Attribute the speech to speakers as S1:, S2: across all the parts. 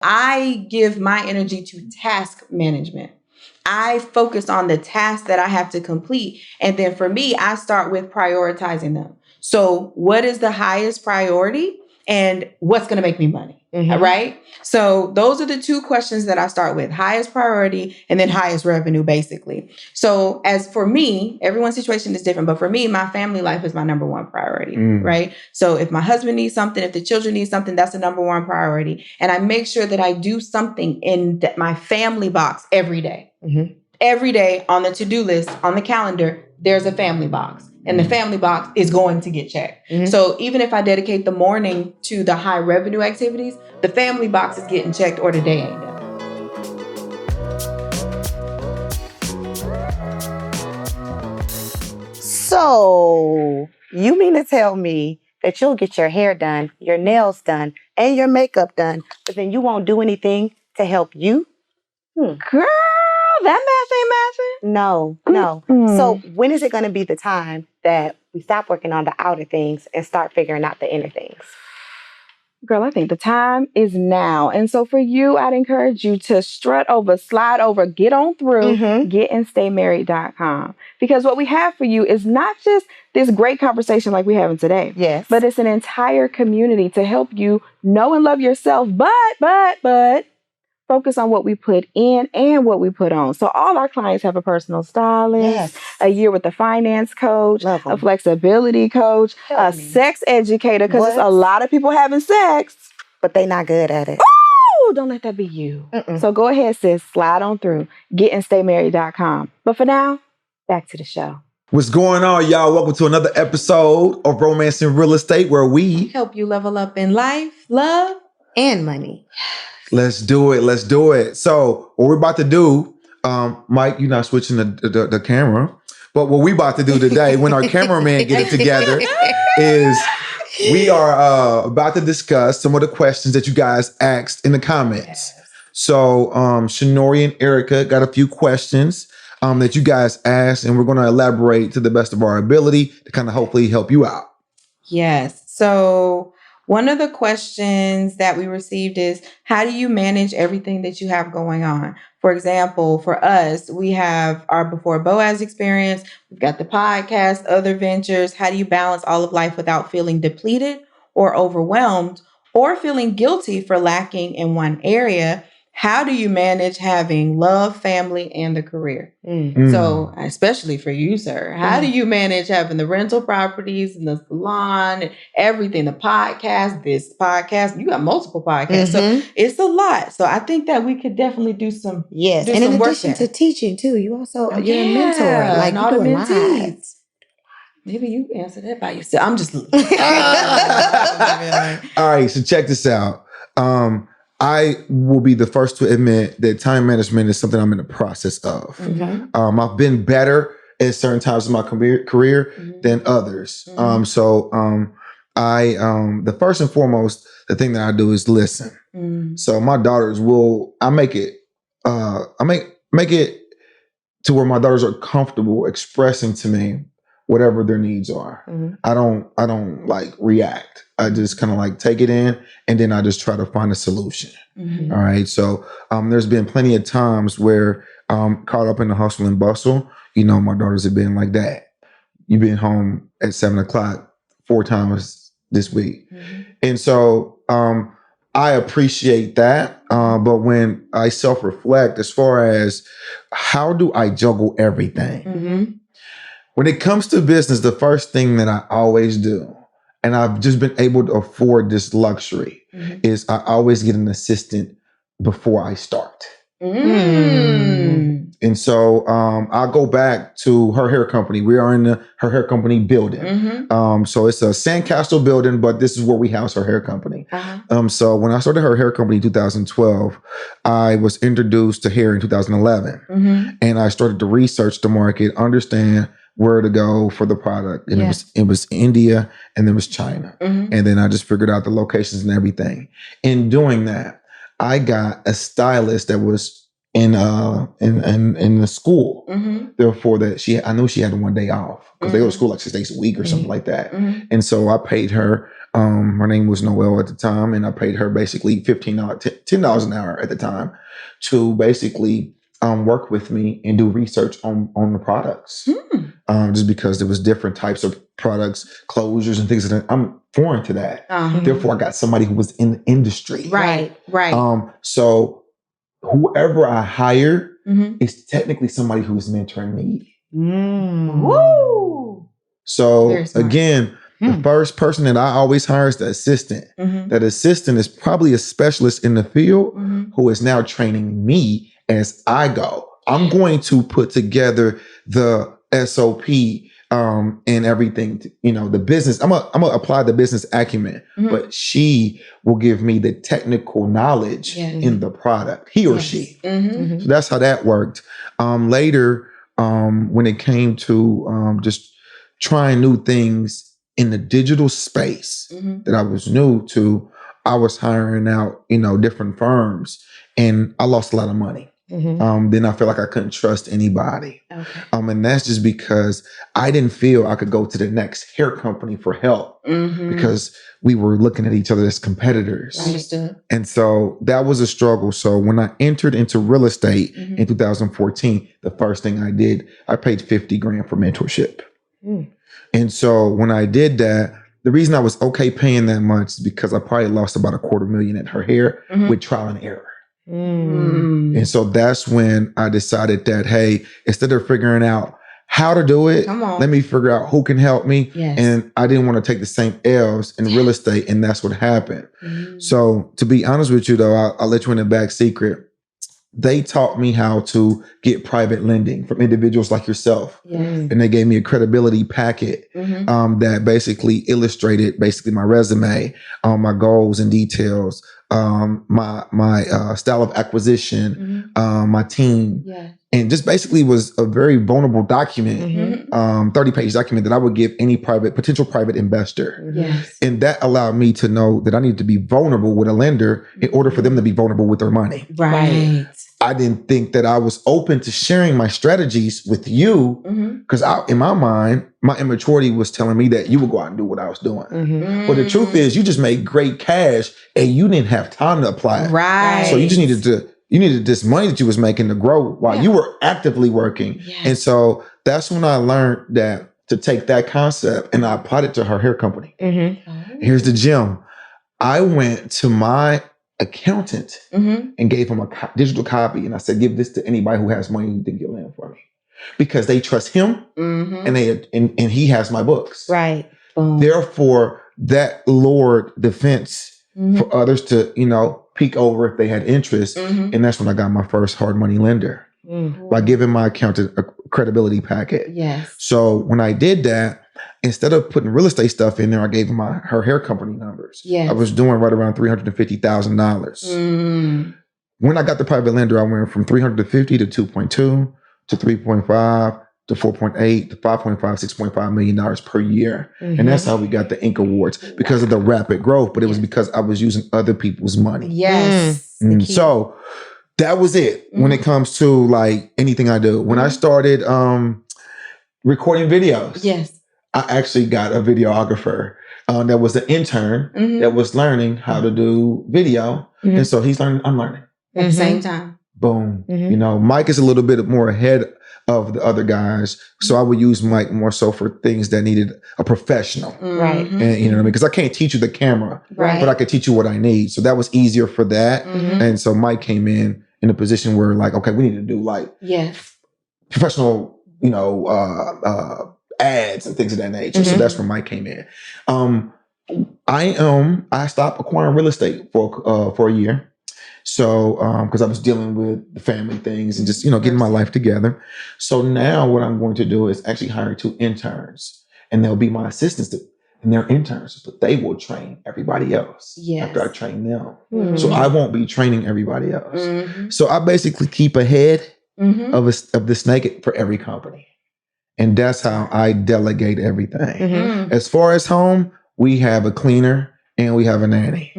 S1: I give my energy to task management. I focus on the tasks that I have to complete. And then for me, I start with prioritizing them. So, what is the highest priority and what's going to make me money? Right? So, those are the two questions that I start with: highest priority and then highest revenue, basically. So, as for me, everyone's situation is different. But for me, my family life is my number one priority, right? So, if my husband needs something, if the children need something, that's the number one priority. And I make sure that I do something in my family box every day. Every day on the to-do list, on the calendar, there's a family box. And the family box is going to get checked. So even if I dedicate the morning to the high revenue activities, the family box is getting checked or the day ain't done.
S2: So you mean to tell me that you'll get your hair done, your nails done, and your makeup done, but then you won't do anything to help you?
S1: Girl, that math ain't matching.
S2: No. So when is it going to be the time that we stop working on the outer things and start figuring out the inner things?
S3: Girl, I think the time is now. And so for you, I'd encourage you to strut over, slide over, get on through, getandstaymarried.com. Because what we have for you is not just this great conversation like we're having today.
S2: Yes.
S3: But it's an entire community to help you know and love yourself, but focus on what we put in and what we put on. So all our clients have a personal stylist, a year with a finance coach, a flexibility coach, a sex educator, because a lot of people having sex,
S2: but they not good at it.
S3: Oh, don't let that be you. So go ahead, sis, slide on through, getandstaymarried.com. But for now, back to the show.
S4: What's going on, y'all? Welcome to another episode of Romance in Real Estate, where we
S1: help you level up in life, love,
S2: and money.
S4: Let's do it. So what we're about to do, Mike, you're not switching the camera, but what we about to do today, when our cameraman get it together, is we are about to discuss some of the questions that you guys asked in the comments. So Shanori and Erica got a few questions that you guys asked, and we're going to elaborate to the best of our ability to kind of hopefully help you out.
S1: Yes. So one of the questions that we received is, how do you manage everything that you have going on? For example, for us, we have our Before Boaz experience. We've got the podcast, other ventures. How do you balance all of life without feeling depleted or overwhelmed or feeling guilty for lacking in one area? How do you manage having love, family, and the career? So, especially for you, sir, how do you manage having the rental properties and the salon and everything, the podcast, this podcast? You got multiple podcasts. So it's a lot. So I think that we could definitely do some
S2: and in addition to teaching too, you also, you're a mentor. Like,
S1: all
S2: you
S1: the
S2: do
S1: mentees. Maybe you answer that by yourself. I'm just...
S4: All right, so check this out. I will be the first to admit that time management is something I'm in the process of. I've been better at certain times in my career than others. So the first and foremost, the thing that I do is listen. So my daughters I make it to where my daughters are comfortable expressing to me whatever their needs are. I don't like react. I just kind of like take it in, and then I just try to find a solution. All right. So there's been plenty of times where caught up in the hustle and bustle. You know, my daughters have been like, Dad, you've been home at 7:00 4 times this week. And so I appreciate that. But when I self-reflect as far as how do I juggle everything? When it comes to business, the first thing that I always do, and I've just been able to afford this luxury, is I always get an assistant before I start. And so I'll go back to her hair company. We are in her hair company building. So it's a sandcastle building, but this is where we house her hair company. So when I started her hair company in 2012, I was introduced to hair in 2011. And I started to research the market, understand where to go for the product. And it was India, and then it was China. And then I just figured out the locations and everything. In doing that, I got a stylist that was in the school.
S1: Mm-hmm.
S4: Therefore, I knew she had 1 day off because they go to school like 6 days a week or something like that.
S1: Mm-hmm.
S4: And so I paid her. Her name was Noelle at the time, and I paid her basically $10 an hour at the time to basically work with me and do research on the products. Just because there was different types of products, closures, and things like that. I'm foreign to that. Therefore, I got somebody who was in the industry.
S1: Right.
S4: So whoever I hire
S1: Mm-hmm.
S4: is technically somebody who's mentoring me.
S1: Woo!
S4: So
S1: Very smart.
S4: again, the first person that I always hire is the assistant.
S1: Mm-hmm.
S4: That assistant is probably a specialist in the field who is now training me as I go. I'm going to put together the SOP and everything, the business. I'm gonna apply the business acumen, but she will give me the technical knowledge in the product, he or she.
S1: Mm-hmm.
S4: So that's how that worked. Later, when it came to just trying new things in the digital space that I was new to, I was hiring out, different firms, and I lost a lot of money. Then I felt like I couldn't trust anybody.
S1: Okay.
S4: And that's just because I didn't feel I could go to the next hair company for help because we were looking at each other as competitors.
S1: Understood.
S4: And so that was a struggle. So when I entered into real estate in 2014, the first thing I did, I paid $50,000 for mentorship. And so when I did that, the reason I was okay paying that much is because I probably lost about $250,000 in her hair with trial and error. And so that's when I decided that, hey, instead of figuring out how to do it, let me figure out who can help me.
S1: Yes.
S4: And I didn't want to take the same L's in real estate. And that's what happened. So to be honest with you, though, I'll let you in the back secret. They taught me how to get private lending from individuals like yourself. And they gave me a credibility packet that basically illustrated my resume, my goals and details, my style of acquisition, my team. And just basically was a very vulnerable document, 30-page document that I would give any potential private investor. And that allowed me to know that I needed to be vulnerable with a lender in order for them to be vulnerable with their money.
S1: Right.
S4: I didn't think that I was open to sharing my strategies with you because in my mind, my immaturity was telling me that you would go out and do what I was doing. But the truth is, you just made great cash and you didn't have time to apply it.
S1: Right.
S4: So you just needed this money that you was making to grow while you were actively working. And so that's when I learned that to take that concept and I applied it to her hair company. Here's the gem. I went to my accountant and gave him a digital copy. And I said, give this to anybody who has money you think you'll lend for me. Because they trust him and he has my books.
S2: Right.
S4: Therefore, that lowered the fence for others to, peek over if they had interest. And that's when I got my first hard money lender by giving my accountant a credibility packet. So when I did that, instead of putting real estate stuff in there, I gave her hair company numbers. I was doing right around $350,000. When I got the private lender, I went from 350 to 2.2 to 3.5 to 4.8 to 5.5, $6.5 million per year. And that's how we got the Inc. Awards because of the rapid growth. But it was because I was using other people's money. So that was it when it comes to like anything I do. When I started recording videos, I actually got a videographer that was an intern that was learning how to do video. And so he's learning, I'm learning.
S1: At the same time.
S4: Boom. Mike is a little bit more ahead of the other guys. So I would use Mike more so for things that needed a professional.
S2: Right.
S4: And you know what I mean? Because I can't teach you the camera, but I could teach you what I need. So that was easier for that. And so Mike came in a position where like, okay, we need to do like professional, ads and things of that nature. So that's where Mike came in. I stopped acquiring real estate for a year. So, because I was dealing with the family things and just, getting my life together. So now what I'm going to do is actually hire 2 interns and they'll be my assistants and they're interns, but they will train everybody else after I train them. So I won't be training everybody else. So I basically keep a head of the snake for every company. And that's how I delegate everything. As far as home, we have a cleaner and we have a nanny.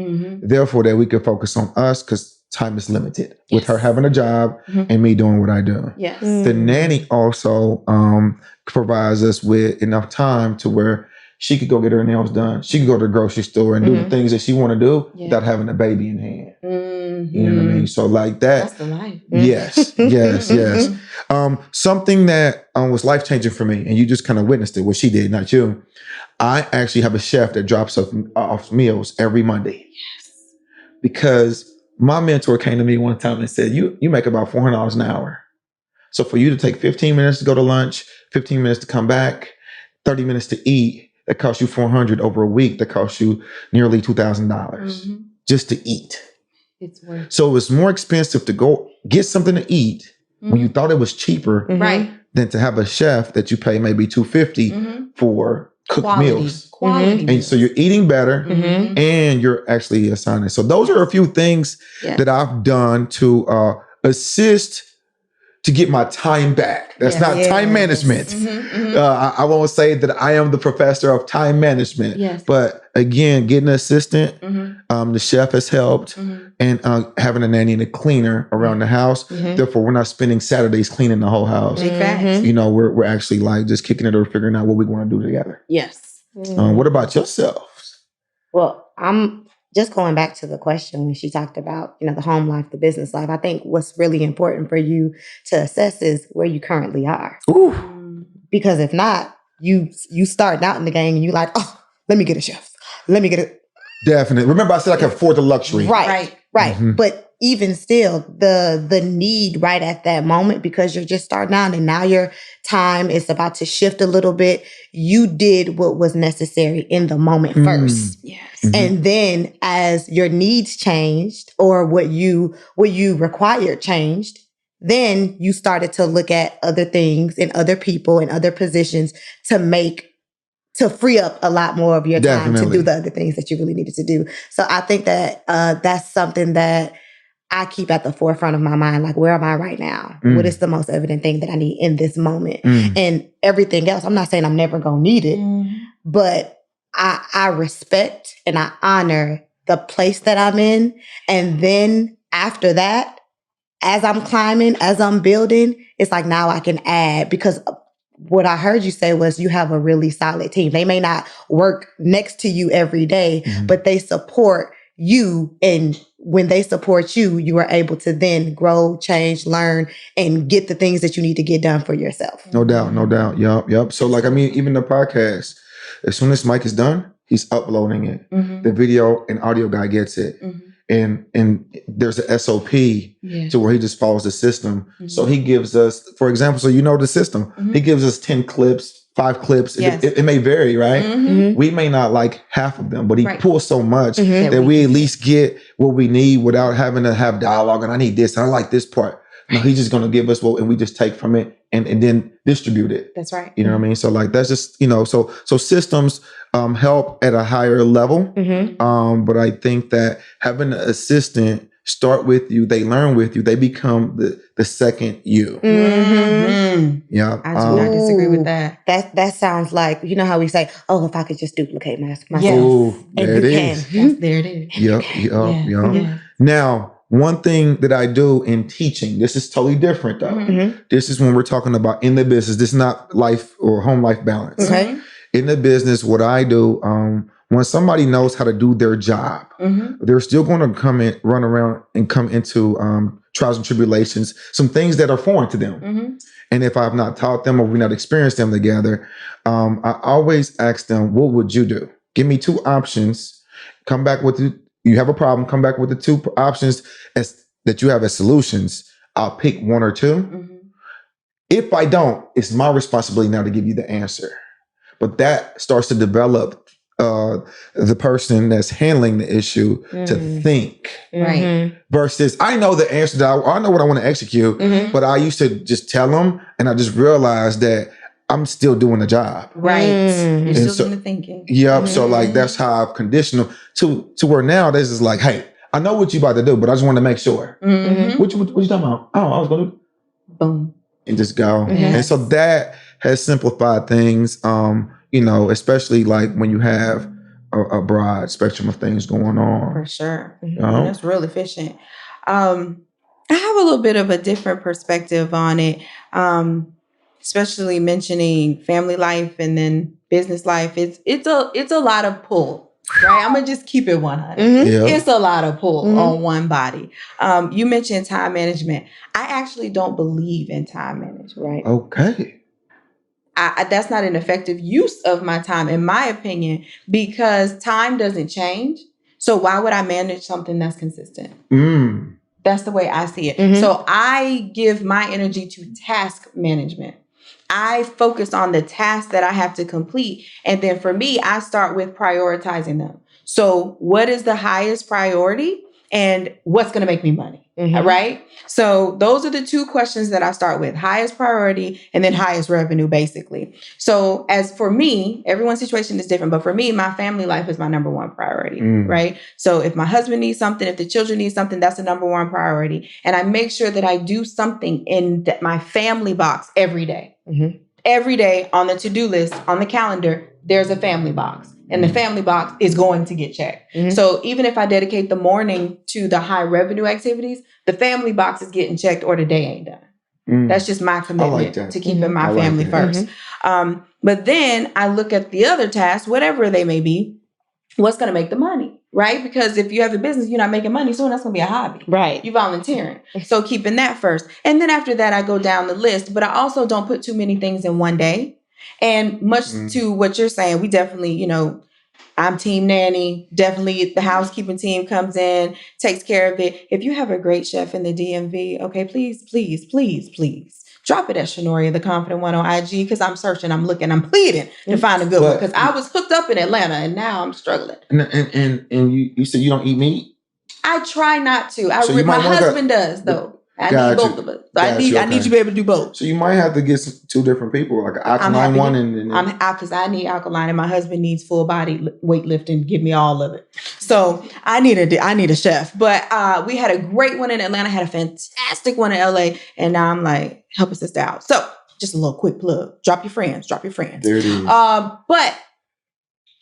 S4: Therefore, that we can focus on us because time is limited with her having a job and me doing what I do.
S1: Yes.
S4: The nanny also provides us with enough time to where she could go get her nails done. She could go to the grocery store and do the things that she want to do without having a baby in hand. You know what I mean? So like that.
S1: That's the life.
S4: Yes, yes. Something that was life changing for me, and you just kind of witnessed it. What she did, not you. I actually have a chef that drops off meals every Monday. Yes. Because my mentor came to me one time and said, "You make about $400 an hour. So for you to take 15 minutes to go to lunch, 15 minutes to come back, 30 minutes to eat, that costs you $400 over a week. That costs you nearly $2,000 just to eat."
S1: It's worth.
S4: So it's more expensive to go get something to eat when you thought it was cheaper,
S1: right,
S4: than to have a chef that you pay maybe $250 for cooked meals.
S1: Quality.
S4: And so you're eating better and you're actually assigning. So those are a few things that I've done to assist to get my time back. That's not time management. I won't say that I am the professor of time management, but again, getting an assistant, the chef has helped, and having a nanny and a cleaner around the house. Therefore, we're not spending Saturdays cleaning the whole house.
S1: Big facts.
S4: You know, we're actually like just kicking it or figuring out what we want to do together.
S1: Yes.
S4: What about yourselves?
S2: Well, I'm just going back to the question when she talked about, the home life, the business life. I think what's really important for you to assess is where you currently are.
S4: Ooh.
S2: Because if not, you starting out in the game and you like, oh, let me get a chef. Let me get a...
S4: Definitely. Remember I said I can afford the luxury.
S2: Right. But even still, the need right at that moment, because you're just starting out and now your time is about to shift a little bit. You did what was necessary in the moment first.
S1: Yes.
S2: And then as your needs changed or what you required changed, then you started to look at other things and other people and other positions to free up a lot more of your time to do the other things that you really needed to do. So I think that that's something that I keep at the forefront of my mind. Like, where am I right now? What is the most evident thing that I need in this moment? And everything else, I'm not saying I'm never going to need it, but I respect and I honor the place that I'm in. And then after that, as I'm climbing, as I'm building, it's like now I can add, because what I heard you say was you have a really solid team. They may not work next to you every day, but they support you. And when they support you, you are able to then grow, change, learn, and get the things that you need to get done for yourself.
S4: No doubt. Yup. So like, I mean, even the podcast, as soon as Mike is done, he's uploading it. The video and audio guy gets it. And there's a SOP to where he just follows the system. So he gives us, for example, so you know the system. He gives us 10 clips, 5 clips.
S1: Yes.
S4: It may vary, right? We may not like half of them, but he pulls so much that we at least get what we need without having to have dialogue. And I need this, and I like this part. No, he's just going to give us what, and we just take from it and then distribute it.
S1: That's right.
S4: You know what I mean? So like, that's just, so systems help at a higher level. But I think that having an assistant start with you, they learn with you, they become the second you. Yeah.
S1: I do not disagree with that.
S2: That sounds like, you know how we say, oh, if I could just duplicate myself.
S1: Yes.
S4: Ooh, there it is.
S1: Yes, there it is.
S4: Yep. Now, one thing that I do in teaching, this is totally different though. This is when we're talking about in the business. This is not life or home life balance.
S2: Okay.
S4: In the business, what I do, when somebody knows how to do their job, they're still going to run around and come into trials and tribulations, some things that are foreign to them. And if I've not taught them or we've not experienced them together, I always ask them, what would you do? Give me 2 options. Come back with you have a problem, come back with the 2 options that you have as solutions. I'll pick 1 or 2. If I don't, it's my responsibility now to give you the answer. But that starts to develop the person that's handling the issue to think.
S1: Right.
S4: Versus, I know the answer that I know what I want to execute, but I used to just tell them, and I just realized that I'm still doing the job.
S1: Right. You're still
S4: so,
S1: doing the thinking.
S4: Yep. So like, that's how I've conditioned them to where now this is like, hey, I know what you about to do, but I just want to make sure. What you talking about? Oh, I was going to
S1: boom
S4: and just go. And so that has simplified things. Especially like when you have a broad spectrum of things going on.
S1: For sure. That's real efficient. I have a little bit of a different perspective on it, especially mentioning family life and then business life. It's a lot of pull, right? I'm gonna just keep it 100.
S4: Yeah.
S1: It's a lot of pull on one body. You mentioned time management. I actually don't believe in time management.
S3: Right.
S4: Okay.
S1: That's not an effective use of my time, in my opinion, because time doesn't change. So why would I manage something that's consistent? That's the way I see it. So I give my energy to task management. I focus on the tasks that I have to complete. And then for me, I start with prioritizing them. So what is the highest priority and what's going to make me money? Right? So those are the two questions that I start with: highest priority and then highest revenue, basically. So as for me, everyone's situation is different, but for me, my family life is my number one priority, right? So if my husband needs something, if the children need something, that's the number one priority. And I make sure that I do something in my family box every day. Every day on the to-do list, on the calendar, there's a family box. And the family box is going to get checked. So even if I dedicate the morning to the high revenue activities, the family box is getting checked or the day ain't done. That's just my commitment to keeping my family first. But then I look at the other tasks, whatever they may be, what's going to make the money, right? Because if you have a business, you're not making money soon, that's going to be a hobby.
S3: Right.
S1: You're volunteering. So keeping that first. And then after that, I go down the list, but I also don't put too many things in one day. And much to what you're saying, we definitely, I'm team nanny. Definitely the housekeeping team comes in, takes care of it. If you have a great chef in the DMV, okay, please drop it at Shanoria, the Confident One on IG, because I'm searching, I'm looking, I'm pleading to find a good one. Because I was hooked up in Atlanta and now I'm struggling.
S4: And you said you don't eat meat?
S1: I try not to. My husband does though. I need both of us. So I need you to be able to do both.
S4: So you might have to get two different people, like an alkaline one and
S1: because I need alkaline and my husband needs full body weightlifting. Give me all of it. So I need a chef. But we had a great one in Atlanta, had a fantastic one in LA, and now I'm like, help a sister out. So just a little quick plug. Drop your friends.
S4: There it is.
S1: But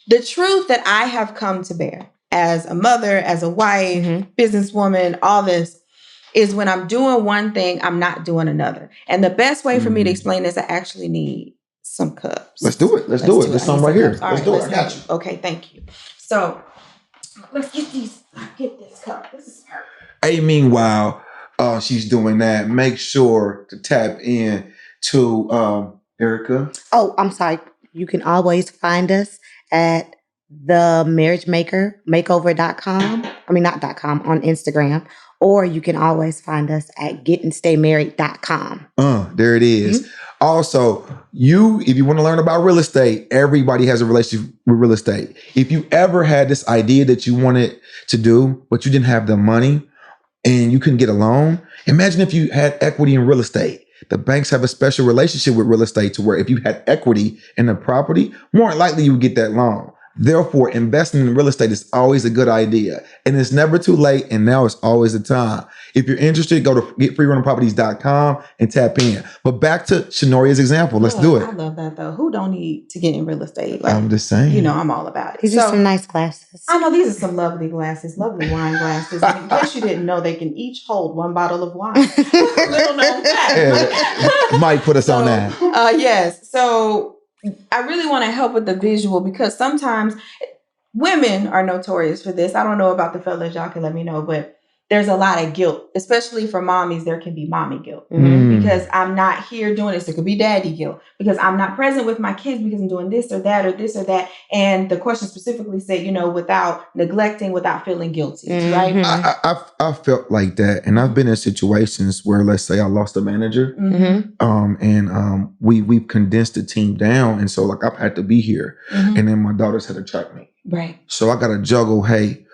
S1: the truth that I have come to bear as a mother, as a wife, businesswoman, all this, is when I'm doing one thing, I'm not doing another. And the best way for me to explain this, I actually need some cups.
S4: Let's do it. Let's do it. There's some right here.
S1: Let's
S4: do it. I got you.
S1: Okay, thank you. So let's get these. Get this cup. This is perfect.
S4: Hey, meanwhile, she's doing that. Make sure to tap in to Erica.
S2: Oh, I'm sorry. You can always find us at themarriagemaker.makeover.com. I mean, not .com, on Instagram. Or you can always find us at getandstaymarried.com.
S4: There it is. Also, if you want to learn about real estate, everybody has a relationship with real estate. If you ever had this idea that you wanted to do, but you didn't have the money and you couldn't get a loan, imagine if you had equity in real estate. The banks have a special relationship with real estate to where if you had equity in the property, more likely you would get that loan. Therefore, investing in real estate is always a good idea. And it's never too late. And now it's always the time. If you're interested, go to getfreerentalproperties.com and tap in. But back to Shanoria's example. Let's do it.
S1: I love that though. Who don't need to get in real estate?
S4: I'm just saying.
S1: I'm all about it.
S2: These are some nice glasses.
S1: I know these are some lovely glasses, lovely wine glasses. And in case you didn't know, they can each hold one bottle of wine. Little known fact.
S4: Mike put us on that.
S1: Yes. So I really want to help with the visual because sometimes women are notorious for this. I don't know about the fellas. Y'all can let me know, but there's a lot of guilt, especially for mommies. There can be mommy guilt because I'm not here doing this. There could be daddy guilt because I'm not present with my kids because I'm doing this or that or this or that. And the question specifically said, without neglecting, without feeling guilty, right?
S4: I felt like that. And I've been in situations where, let's say I lost a manager and we've condensed the team down. And so like I've had to be here and then my daughters had to track me.
S1: Right.
S4: So I got to juggle, hey,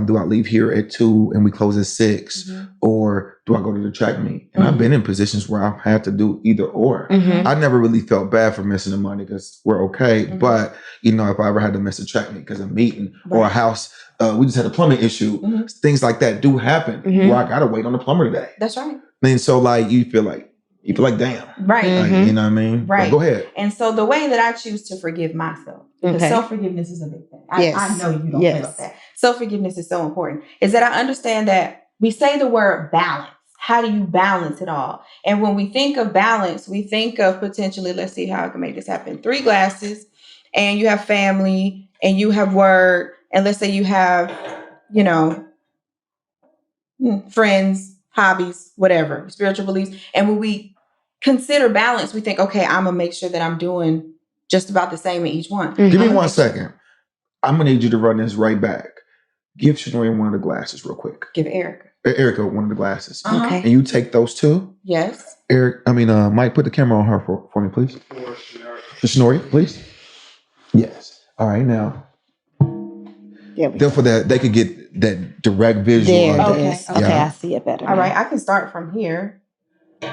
S4: do I leave here at 2 and we close at 6? Or do I go to the track meet? And I've been in positions where I've had to do either or. I never really felt bad for missing the money because we're okay. But, if I ever had to miss a track meet because of a meeting or a house, we just had a plumbing issue. Things like that do happen where I got to wait on the plumber today.
S1: That's right.
S4: And so like, you feel like damn.
S1: Right.
S4: Like, you know what I mean?
S1: Right.
S4: But go ahead.
S1: And so the way that I choose to forgive myself, because self-forgiveness is a big thing. I know you don't feel like that. Self-forgiveness is so important, is that I understand that we say the word balance. How do you balance it all? And when we think of balance, we think of potentially, let's see how I can make this happen. 3 glasses, and you have family, and you have work, and let's say you have, you know, friends, hobbies, whatever, spiritual beliefs. And when we consider balance, we think, okay, I'm gonna make sure that I'm doing just about the same in each one.
S4: Give me 1 second. I'm gonna need you to run this right back. Give Shanoria one of the glasses real quick.
S1: Give Erica.
S4: Erica one of the glasses.
S2: Okay.
S4: And you take those 2.
S1: Yes.
S4: Mike, put the camera on her for me, please. For Shanoria, please. Yes. All right, now. Therefore, that they could get that direct visual.
S2: There
S4: of
S2: it
S4: it.
S2: is. Okay, I see it better.
S1: All right, I can start from here.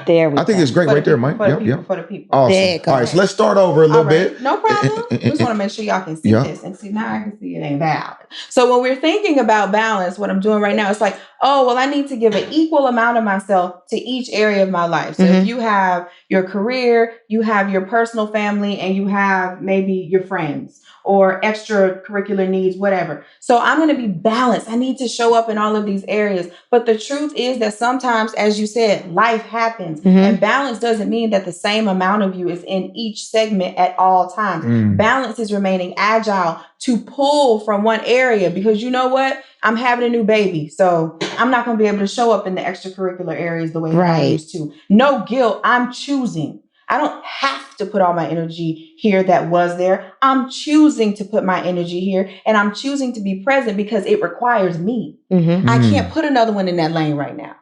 S2: There we go.
S4: I think it's great right there, Mike. Yep.
S1: For the people.
S4: Awesome.
S2: There it goes.
S4: All right, so let's start over a little bit.
S1: No problem. We just want to make sure y'all can see this. And see, now I can see it ain't balanced. So when we're thinking about balance, what I'm doing right now, it's like, oh, well, I need to give an equal amount of myself to each area of my life. So if you have your career, you have your personal family, and you have maybe your friends or extracurricular needs, whatever. So I'm going to be balanced. I need to show up in all of these areas. But the truth is that sometimes, as you said, life happens. And balance doesn't mean that the same amount of you is in each segment at all times. Balance is remaining agile to pull from one area, because you know what? I'm having a new baby. So I'm not going to be able to show up in the extracurricular areas the way I used to. No guilt. I'm choosing. I don't have to put all my energy here that was there. I'm choosing to put my energy here, and I'm choosing to be present because it requires me. I can't put another one in that lane right now.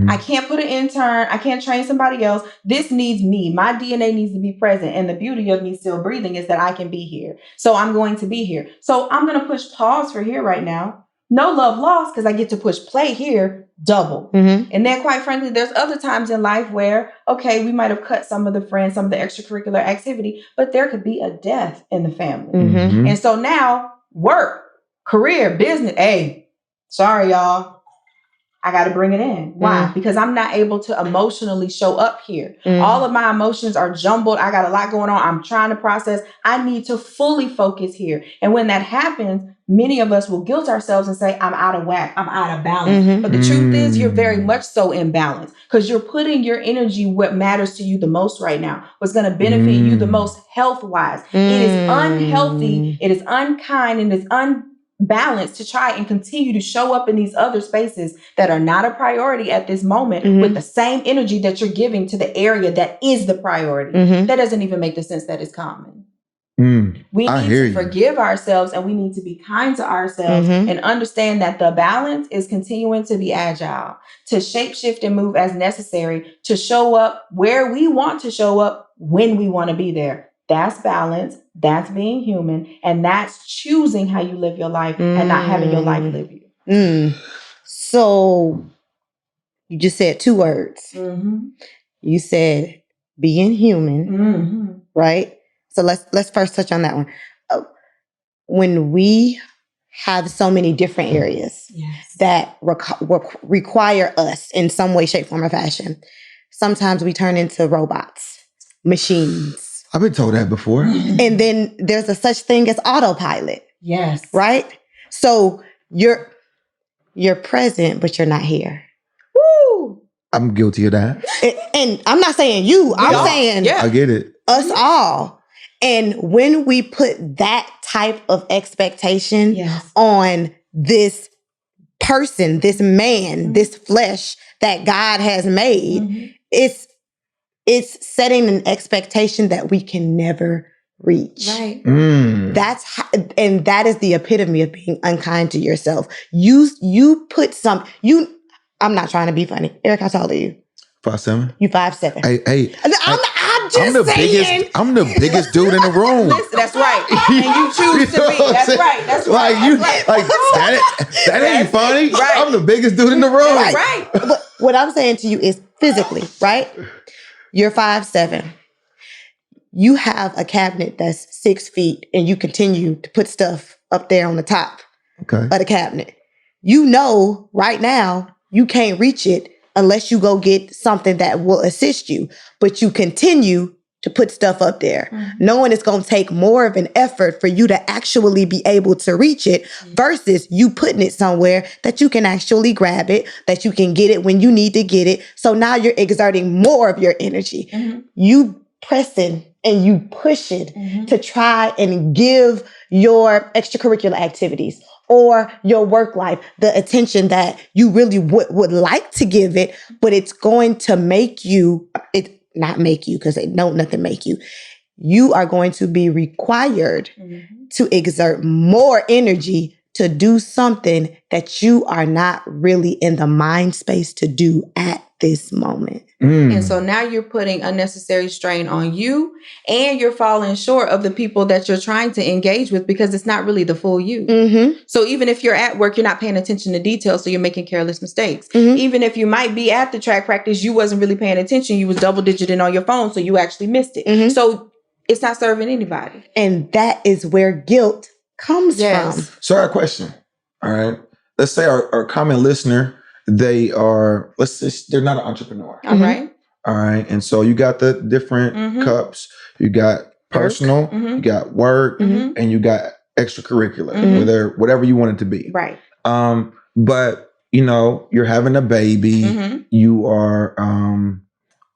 S1: I can't put an intern. I can't train somebody else. This needs me. My DNA needs to be present. And the beauty of me still breathing is that I can be here. So I'm going to be here. So I'm going to push pause for here right now. No love lost, because I get to push play here double. And then quite frankly, there's other times in life where, okay, we might have cut some of the friends, some of the extracurricular activity, but there could be a death in the family. And so now work, career, business, hey, sorry, y'all. I got to bring it in. Why? Because I'm not able to emotionally show up here. All of my emotions are jumbled. I got a lot going on. I'm trying to process. I need to fully focus here. And when that happens, many of us will guilt ourselves and say, I'm out of whack. I'm out of balance. But the truth is, you're very much so in balance, because you're putting your energy what matters to you the most right now, what's going to benefit you the most health-wise. It is unhealthy. It is unkind, and it's unbalanced to try and continue to show up in these other spaces that are not a priority at this moment with the same energy that you're giving to the area that is the priority. That doesn't even make the sense that it's common. We need to forgive ourselves, and we need to be kind to ourselves and understand that the balance is continuing to be agile, to shape, shift, and move as necessary, to show up where we want to show up when we want to be there. That's balance. That's being human. And that's choosing how you live your life and not having your life live you.
S2: So you just said 2 words. You said being human, right? So let's first touch on that one. When we have so many different areas that require us in some way, shape, form, or fashion, sometimes we turn into robots, machines.
S4: I've been told that before.
S2: And then there's a such thing as autopilot.
S1: Yes.
S2: Right? So you're present, but you're not here. Woo!
S4: I'm guilty of that.
S2: And I'm not saying you. I'm saying
S4: I get it.
S2: Us all. And when we put that type of expectation on this person, this man, this flesh that God has made, it's setting an expectation that we can never reach.
S1: Right.
S2: And that is the epitome of being unkind to yourself. You put I'm not trying to be funny. Eric, how tall are you?
S4: 5'7".
S2: You 5'7".
S4: Hey.
S2: I'm just saying.
S4: I'm the biggest dude in the room.
S1: Listen, that's right. And you choose to be. That's right. That's right.
S4: That ain't funny.
S1: Right.
S4: I'm the biggest dude in the room.
S1: Right.
S2: But what I'm saying to you is physically, right? You're 5'7". You have a cabinet that's 6 feet, and you continue to put stuff up there on the top of the cabinet. You know right now you can't reach it unless you go get something that will assist you. But you continue to put stuff up there, knowing it's going to take more of an effort for you to actually be able to reach it versus you putting it somewhere that you can actually grab it, that you can get it when you need to get it. So now you're exerting more of your energy. You pressing and you pushing to try and give your extracurricular activities or your work life the attention that you really would like to give it, but it's going to make you, not make you, because it don't nothing make you. You are going to be required to exert more energy to do something that you are not really in the mind space to do at this moment.
S1: And so now you're putting unnecessary strain on you, and you're falling short of the people that you're trying to engage with because it's not really the full you. So even if you're at work, you're not paying attention to details, so you're making careless mistakes. Even if you might be at the track practice, you wasn't really paying attention. You was double digiting on your phone, so you actually missed it. So it's not serving anybody.
S2: And that is where guilt comes from.
S4: So I have a question. All right. Let's say our common listener, they're not an entrepreneur.
S1: All right.
S4: All right. And so you got the different cups. You got personal, you got work, and you got extracurricular, whatever you want it to be.
S1: Right.
S4: But you're having a baby, you are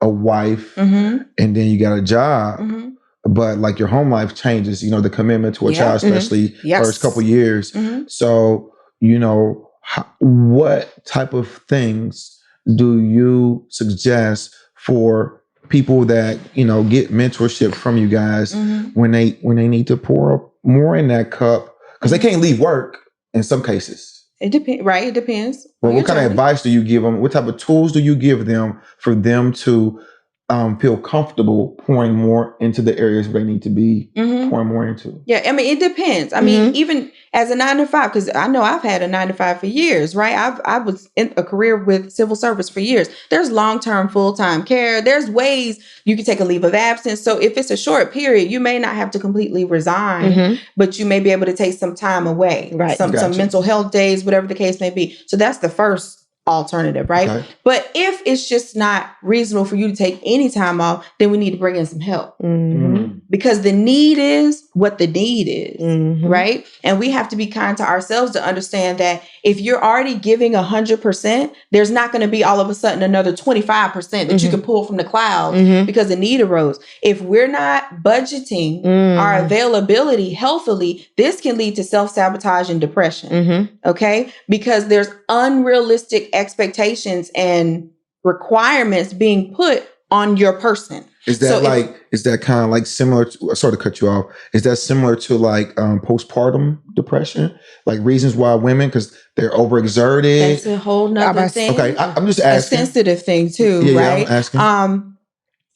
S4: a wife, and then you got a job. But like your home life changes, the commitment to a child, especially first couple years. So, what type of things do you suggest for people that, get mentorship from you guys when they need to pour more in that cup? Because they can't leave work in some cases.
S1: It depends, right? It depends.
S4: Well, what kind of advice do you give them? What type of tools do you give them for them to feel comfortable pouring more into the areas where they need to be pouring more into?
S1: Yeah, I mean, it depends. I mean, even as a 9 to 5, because I know I've had a 9 to 5 for years, right? I was in a career with civil service for years. There's long-term, full-time care. There's ways you can take a leave of absence. So if it's a short period, you may not have to completely resign, but you may be able to take some time away,
S2: right?
S1: Some mental health days, whatever the case may be. So that's the first alternative, right? Okay. But if it's just not reasonable for you to take any time off, then we need to bring in some help. Because the need is what the need is, right? And we have to be kind to ourselves to understand that if you're already giving 100%, there's not going to be all of a sudden another 25% that you can pull from the clouds because the need arose. If we're not budgeting our availability healthily, this can lead to self-sabotage and depression, okay? Because there's unrealistic expectations and requirements being put on your person.
S4: Is that is that kind of like similar to, sorry to cut you off, is that similar to like postpartum depression? Like reasons why women, because they're overexerted?
S1: That's a whole nother thing.
S4: Okay, I'm just asking.
S1: A sensitive thing too, right?
S4: I'm asking.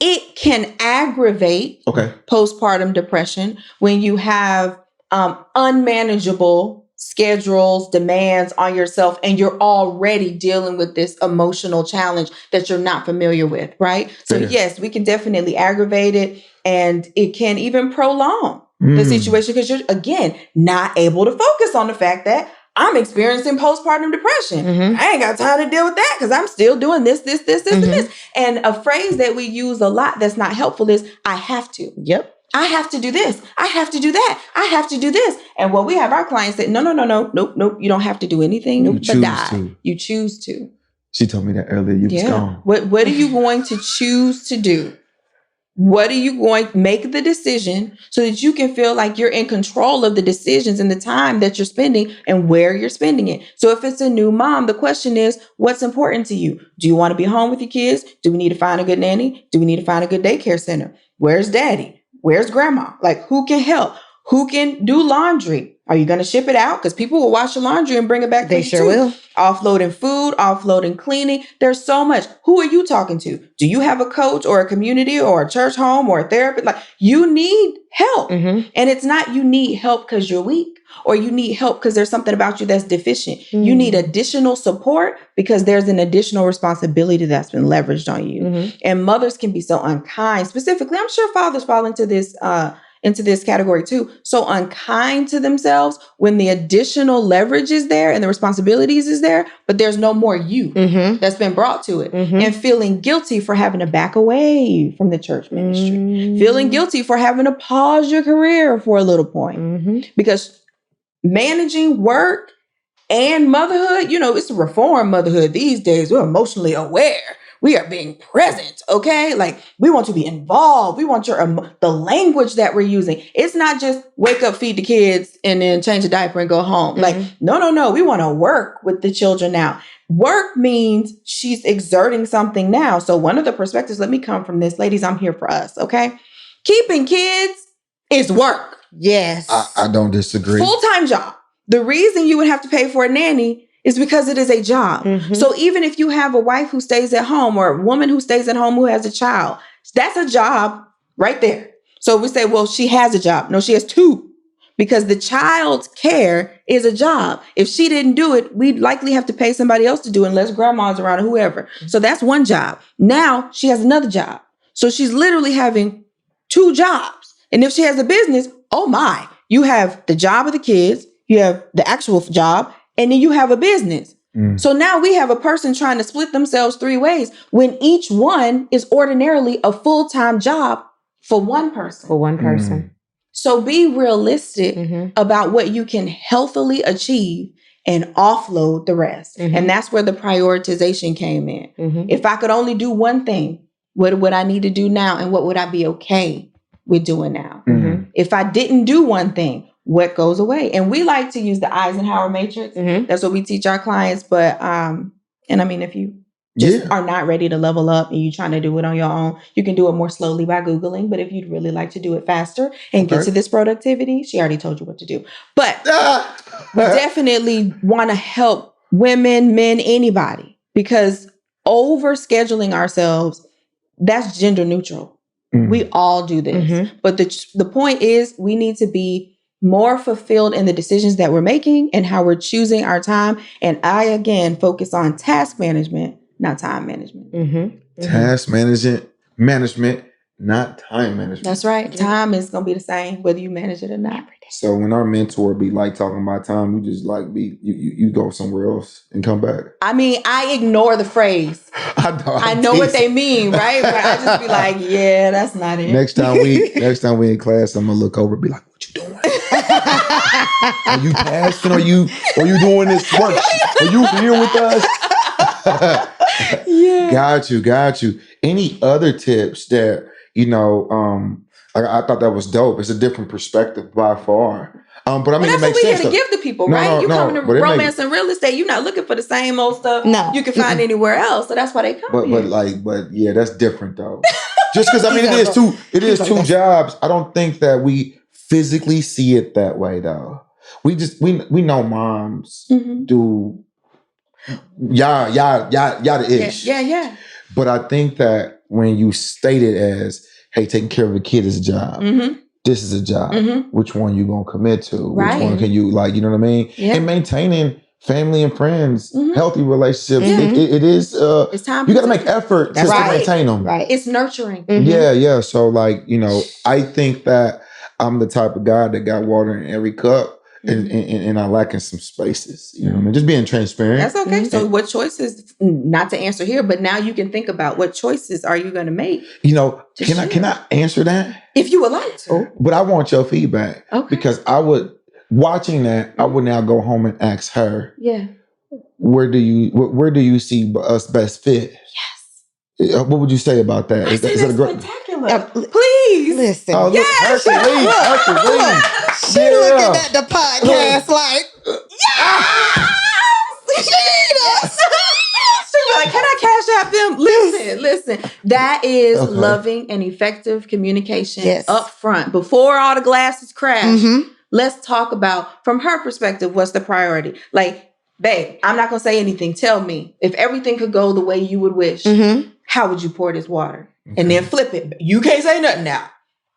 S1: It can aggravate postpartum depression when you have unmanageable schedules, demands on yourself, and you're already dealing with this emotional challenge that you're not familiar with, right? So yes, we can definitely aggravate it, and it can even prolong the situation because you're, again, not able to focus on the fact that I'm experiencing postpartum depression. I ain't got time to deal with that because I'm still doing this, and this. And a phrase that we use a lot that's not helpful is, I have to.
S2: Yep.
S1: I have to do this. I have to do that. I have to do this. And what we have our clients say, no, nope. You don't have to do anything but die. You choose to.
S4: She told me that earlier. You was gone.
S1: What are you going to choose to do? What are you going to make the decision so that you can feel like you're in control of the decisions and the time that you're spending and where you're spending it? So if it's a new mom, the question is, what's important to you? Do you want to be home with your kids? Do we need to find a good nanny? Do we need to find a good daycare center? Where's daddy? Where's grandma? Like, who can help? Who can do laundry? Are you going to ship it out? Because people will wash your laundry and bring it back.
S2: They sure will.
S1: Offloading food, offloading cleaning. There's so much. Who are you talking to? Do you have a coach or a community or a church home or a therapist? Like, you need help. And it's not you need help because you're weak or you need help because there's something about you that's deficient. You need additional support because there's an additional responsibility that's been leveraged on you. And mothers can be so unkind. Specifically, I'm sure fathers fall into this into this category too. So unkind to themselves when the additional leverage is there and the responsibilities is there, but there's no more you that's been brought to it. And feeling guilty for having to back away from the church ministry. Feeling guilty for having to pause your career for a little point. Because managing work and motherhood, it's a reform motherhood these days. We're emotionally aware. We are being present, okay? Like, we want to be involved. We want the language that we're using. It's not just wake up, feed the kids, and then change a diaper and go home. Like, no. We want to work with the children now. Work means she's exerting something now. So one of the perspectives, let me come from this. Ladies, I'm here for us, okay? Keeping kids is work.
S2: Yes.
S4: I don't disagree.
S1: Full-time job. The reason you would have to pay for a nanny is because it is a job. So even if you have a wife who stays at home or a woman who stays at home who has a child, that's a job right there. So we say, well, she has a job. No, she has two, because the child's care is a job. If she didn't do it, we'd likely have to pay somebody else to do it unless grandma's around or whoever. So that's one job. Now she has another job. So she's literally having two jobs. And if she has a business, oh my, you have the job of the kids, you have the actual job, and then you have a business. So now we have a person trying to split themselves three ways when each one is ordinarily a full-time job for one person. So be realistic about what you can healthily achieve and offload the rest. And that's where the prioritization came in. If I could only do one thing, what would I need to do now? And what would I be okay with doing now? If I didn't do one thing, what goes away? And we like to use the Eisenhower matrix. That's what we teach our clients. But, and I mean, if you just are not ready to level up and you're trying to do it on your own, you can do it more slowly by Googling. But if you'd really like to do it faster and get to this productivity, she already told you what to do. But we definitely want to help women, men, anybody, because over scheduling ourselves, that's gender neutral. We all do this. But the point is, we need to be more fulfilled in the decisions that we're making and how we're choosing our time. And I, again, focus on task management, not time management.
S4: Task management, not time management.
S1: That's right. Time is going to be the same, whether you manage it or not.
S4: So when our mentor be like talking about time, you just like you go somewhere else and come back.
S1: I mean, I ignore the phrase. I know what they mean, right? But I just be like, yeah, that's not it.
S4: Next time we in class, I'm gonna look over and be like, what you doing? Are you passing? Are you doing this work? Are you here with us? Got you. Any other tips that, I thought that was dope. It's a different perspective by far. But I mean,
S1: that's
S4: it makes
S1: what we
S4: sense.
S1: here to give to people, right? You come to romance and real estate, you're not looking for the same old stuff you can find anywhere else. So that's why they come here.
S4: But yeah, that's different though. Just because it is two jobs. I don't think that we physically see it that way though. We know moms do the ish.
S1: Yeah.
S4: But I think that when you state it as, hey, taking care of a kid is a job. This is a job. Which one you gonna commit to?
S1: Right.
S4: Which one can you you know what I mean? Yeah. And maintaining family and friends, healthy relationships. It is
S1: it's time
S4: you gotta make effort to maintain them.
S1: Right. It's nurturing.
S4: Yeah. So I think that I'm the type of guy that got water in every cup. And I lack in some spaces, you know what I mean? Just being transparent.
S1: That's okay. So what choices, not to answer here, but now you can think about what choices are you going to make?
S4: Can I answer that?
S1: If you would like to.
S4: But I want your feedback. Okay. Because watching that, I would now go home and ask her.
S1: Yeah.
S4: Where do you see us best fit?
S1: Yes.
S4: What would you say about that? Is that a great?
S1: Spectacular. Please.
S2: Listen.
S4: Oh, look, Hercules.
S2: She looking at the podcast like,
S1: yes! She be like, can I cash out them? Listen. That is loving and effective communication up front. Before all the glasses crash, let's talk about, from her perspective, what's the priority? Like, babe, I'm not going to say anything. Tell me, if everything could go the way you would wish, how would you pour this water? And then flip it. You can't say nothing now.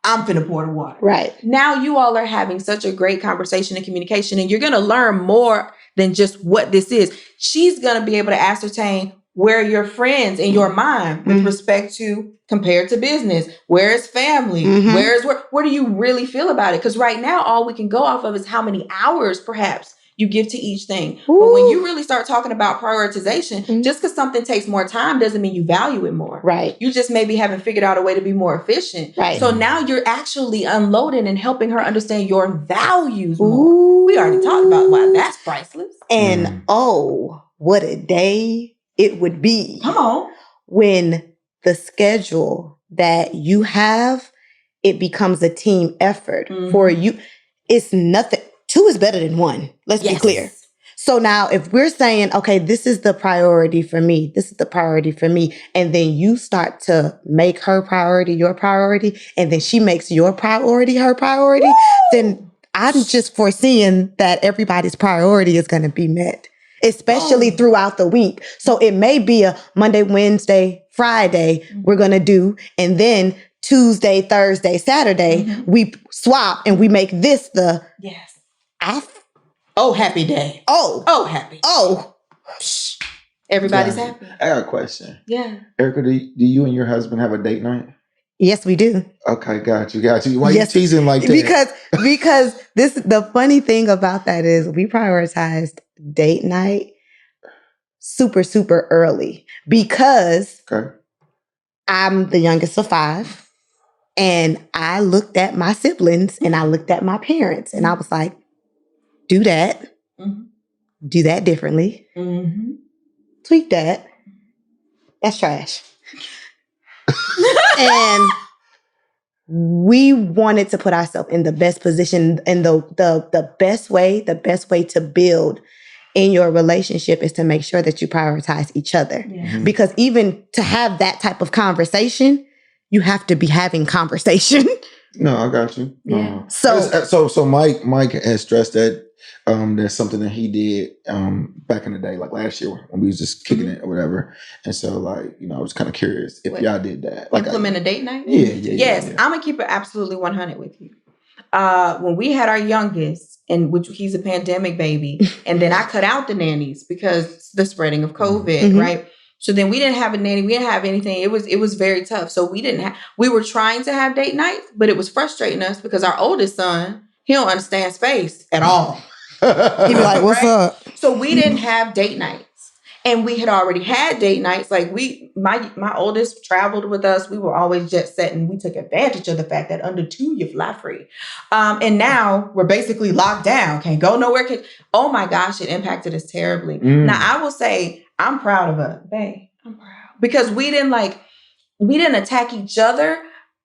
S1: I'm finna pour the water.
S2: Right.
S1: Now you all are having such a great conversation and communication, and you're going to learn more than just what this is. She's going to be able to ascertain where are your friends in your mind with respect to compared to business? Where is family? Where is work? What do you really feel about it? Because right now, all we can go off of is how many hours perhaps you give to each thing. But when you really start talking about prioritization, just because something takes more time doesn't mean you value it more.
S2: Right.
S1: You just maybe haven't figured out a way to be more efficient.
S2: Right.
S1: So now you're actually unloading and helping her understand your values more. We already talked about why that's priceless.
S2: And oh, what a day it would be.
S1: Come on.
S2: When the schedule that you have, it becomes a team effort for you. It's nothing. 2 is better than 1. Let's be clear. So now if we're saying, okay, this is the priority for me, this is the priority for me, and then you start to make her priority your priority, and then she makes your priority her priority, then I'm just foreseeing that everybody's priority is going to be met, especially throughout the week. So it may be a Monday, Wednesday, Friday we're going to do, and then Tuesday, Thursday, Saturday, we swap and we make this the
S1: happy day. Happy. Everybody's happy.
S4: I got a question.
S1: Yeah.
S4: Erica, do you and your husband have a date night?
S2: Yes, we do.
S4: Okay, got you. Why you teasing like that?
S2: Because the funny thing about that is we prioritized date night super, super early because I'm the youngest of 5. And I looked at my siblings and I looked at my parents and I was like, do that. Do that differently. Tweak that. That's trash. And we wanted to put ourselves in the best position, and the best way to build in your relationship is to make sure that you prioritize each other. Because even to have that type of conversation, you have to be having conversation.
S4: No, I got you.
S1: Yeah.
S4: So Mike has stressed that there's something that he did back in the day, like last year when we was just kicking it or whatever. And so, like, I was kind of curious if y'all did that. Like
S1: implement a date night?
S4: Yes,
S1: I'm gonna keep it absolutely 100 with you. When we had our youngest, and which he's a pandemic baby, and then I cut out the nannies because the spreading of COVID, right? So then we didn't have a nanny. We didn't have anything. It was very tough. So we were trying to have date nights, but it was frustrating us because our oldest son, he don't understand space at all.
S2: He'd be like, what's up?
S1: So we didn't have date nights. And we had already had date nights. Like my oldest traveled with us. We were always jet setting. We took advantage of the fact that under 2, you fly free. And now we're basically locked down. Can't go nowhere. Oh my gosh, it impacted us terribly. Now I will say, I'm proud of us. Babe, I'm proud. Because we didn't attack each other.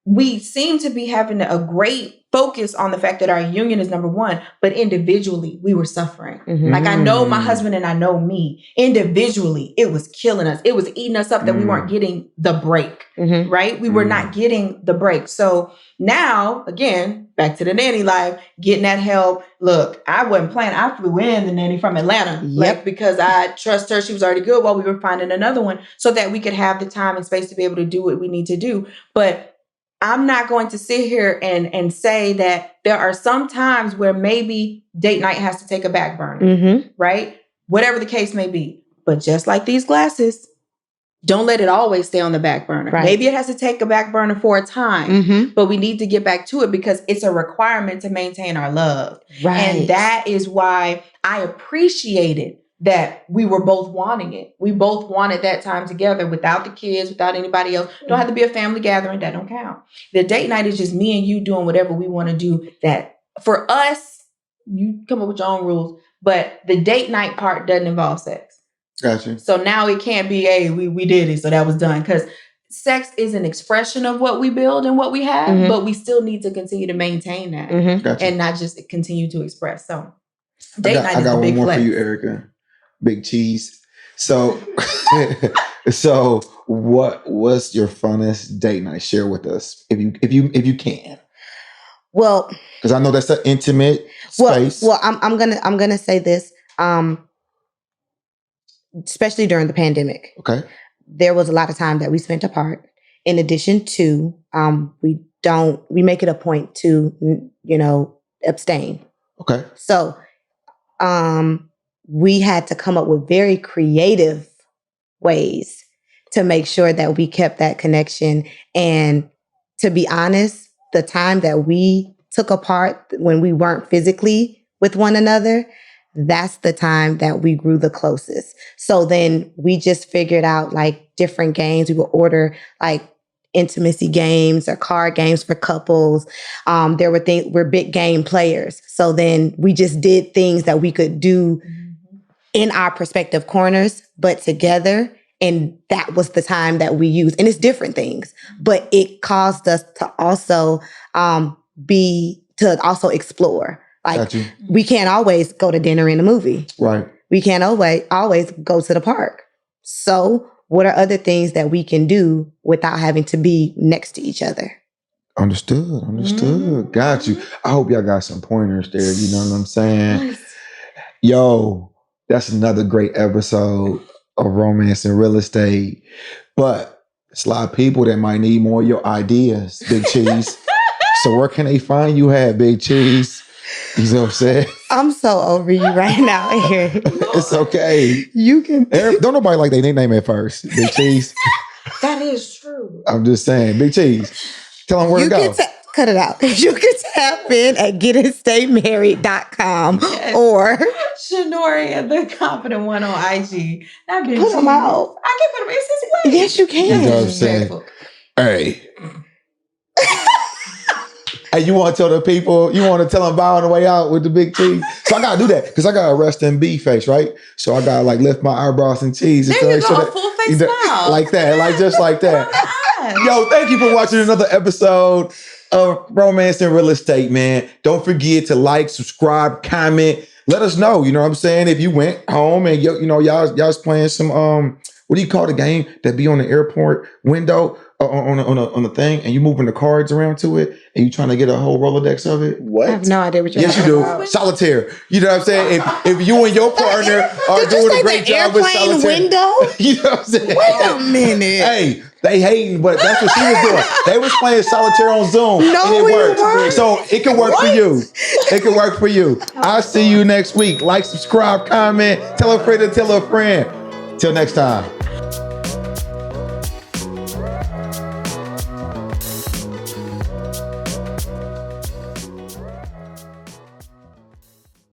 S1: We seem to be having a great focus on the fact that our union is number 1, but individually we were suffering. Like I know my husband and I know me. Individually, it was killing us. It was eating us up that we weren't getting the break, right? We were not getting the break. So now, again, back to the nanny life, getting that help. Look, I wasn't playing. I flew in the nanny from Atlanta, like because I trust her. She was already good while we were finding another one so that we could have the time and space to be able to do what we need to do. But I'm not going to sit here and say that there are some times where maybe date night has to take a back burner, right? Whatever the case may be. But just like these glasses, don't let it always stay on the back burner. Right. Maybe it has to take a back burner for a time, but we need to get back to it because it's a requirement to maintain our love. Right. And that is why I appreciated that we were both wanting it. We both wanted that time together without the kids, without anybody else. Don't have to be a family gathering. That don't count. The date night is just me and you doing whatever we want to do. That for us, you come up with your own rules, but the date night part doesn't involve sex.
S4: Gotcha. So
S1: now it can't be, hey, we did it, so that was done. Because sex is an expression of what we build and what we have, but we still need to continue to maintain that and not just continue to express. So date night is a big flex. I got one more for you,
S4: Erica. Big cheese. So, so what was your funnest date night? Share with us if you can.
S2: Well,
S4: because I know that's an intimate space.
S2: Well, I'm gonna say this. Especially during the pandemic.
S4: Okay.
S2: There was a lot of time that we spent apart. In addition to, we make it a point to, abstain.
S4: Okay.
S2: So, we had to come up with very creative ways to make sure that we kept that connection. And to be honest, the time that we took apart when we weren't physically with one another, that's the time that we grew the closest. So then we just figured out like different games. We would order like intimacy games or card games for couples. There were things, we're big game players. So then we just did things that we could do in our prospective corners, but together. And that was the time that we used. And it's different things, but it caused us to also explore. Like we can't always go to dinner and a movie.
S4: Right. We
S2: can't always go to the park. So what are other things that we can do without having to be next to each other?
S4: Understood. Mm-hmm. Got you. I hope y'all got some pointers there. You know what I'm saying? Yo, that's another great episode of Romance and Real Estate. But it's a lot of people that might need more of your ideas, Big Cheese. So where can they find you at, Big Cheese? You know what I'm saying?
S2: I'm so over you right now, Eric.
S4: It's okay.
S2: You can.
S4: Eric, don't nobody like their nickname at first, Big Cheese.
S1: That is true.
S4: I'm just saying, Big Cheese. Tell them where to go.
S2: Cut it out. You can tap in at getandstaymarried.com or
S1: Shanoria, the confident one on IG. That bitch.
S2: Put them out.
S1: I can put them. It's his way.
S2: Yes, you can.
S4: You know what I'm saying? Hey. Hey, you want to tell the people, you want to tell them bye on the way out with the big cheese? So I got to do that because I got a resting B face, right? So I got to like lift my eyebrows and cheese.
S1: There you go, a full face smile.
S4: Like that, like just like that. Yo, thank you for watching another episode of Romance and Real Estate, man. Don't forget to like, subscribe, comment. Let us know, you know what I'm saying? If you went home and y'all's playing some, what do you call the game that be on the airport window? On the thing, and you moving the cards around to it, and you trying to get a whole Rolodex of it.
S2: What? I have no idea what you're
S4: talking about. Yes, you do. Solitaire. You know what I'm saying? If you and your partner are doing a great job with solitaire,
S2: window.
S4: You know what I'm saying?
S2: Wait a minute.
S4: Hey, they hating, but that's what she was doing. They was playing solitaire on Zoom, and it worked. So it can work for you. It can work for you. I'll see you next week. Like, subscribe, comment, tell a friend to tell a friend. Till next time.